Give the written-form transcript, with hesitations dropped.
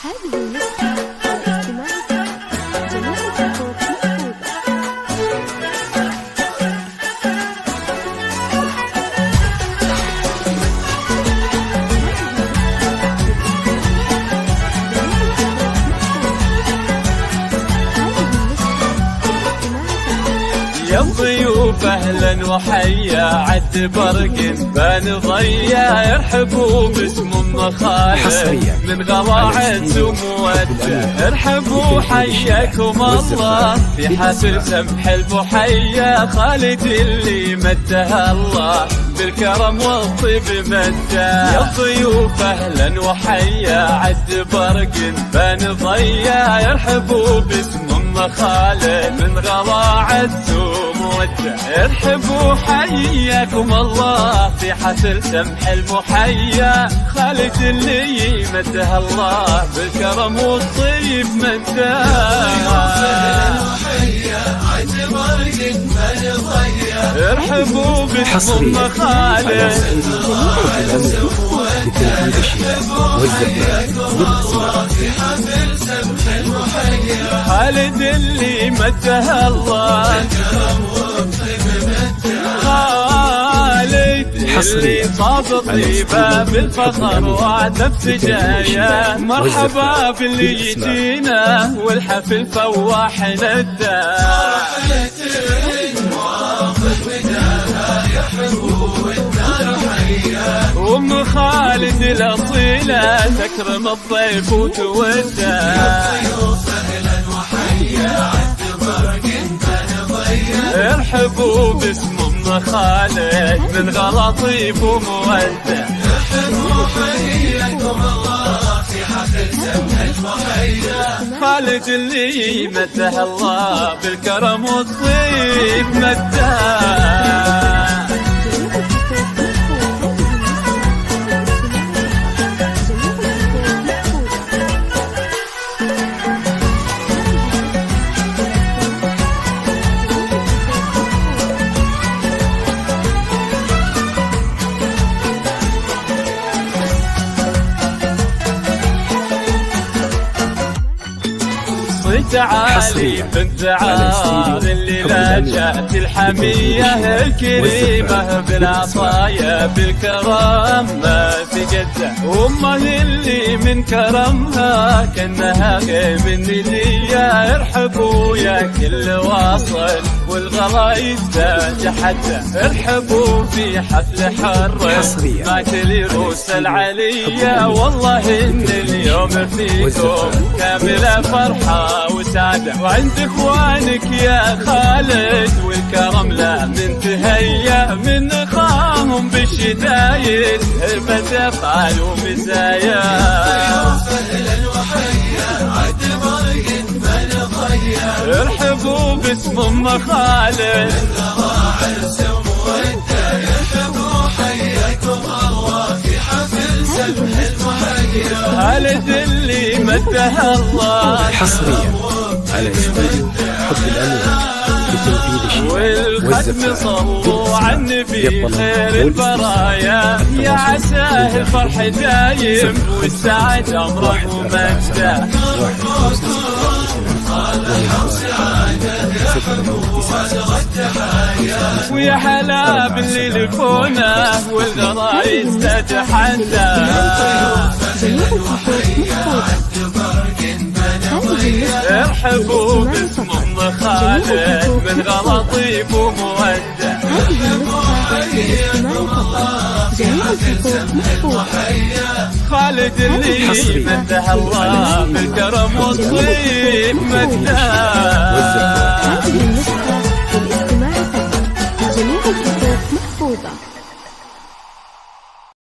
هذه النسخة الاستماع فقط. جميع الخطوط محفوظة. يا الضيوف اهلا وحيا عد برق بان ضيا يرحبوا باسم ام خالد من غواعد ومودة. ارحبوا حياكم الله في حفل سمح البحية خالد اللي مدها الله بالكرم والطيب مدة. يا الضيوف اهلا وحيا عد برق بان ضيا يرحبوا باسم ام خالد من غواعد ومودة. ارحبوا حياكم الله في حفل سمح المحيا خالد اللي مدها الله بالكرم والطيب مدة. ارحبوا باسم ام خالد خالد اللي مدها الله خالد اللي صاب طيبة بالفخر وعد بسجايا. مرحبا باللي يجينا والحفل فواح ندى. ام خالد الاصيلة تكرم الضيف وتودى. ارحبوا باسم ام خالد من غلاطيب ومودة. ارحبوا حياكم الله في حفل سمح المحيا خالد اللي مدها الله بالكرم والطيب مدة. تعالي بنت عار اللي لا جات الحمية الكريمة بالعطايا بالكرم ما في جدة. أمه اللي من كرمها كأنها غيم الندية. ارحبوا يا كل واصل والغلايد تحدى. ارحبوا في حفل حر ما تلي روس العلية. والله ان اليوم فيكم كاملة فرحة وسعادة وعند اخوانك يا خالد والكرم لا من تهيأ من اخاهم بالشدايد هبة افعال ومزايا. ارحبوا باسم ام خالد خالد اللي مدها الله. حصريا على استوديو حب الأموات بتنفيذ الشيء والختم صلوا على النبي خير البرايا. يا عساه الفرح دايم والسعد امره ممدة. ويا هلا باللي لفونا والغرايز تتحدى. ارحبوا باسم ام خالد من غلاطيب ومودة. خالد اللي مدها الله بالكرم والطيب مدة.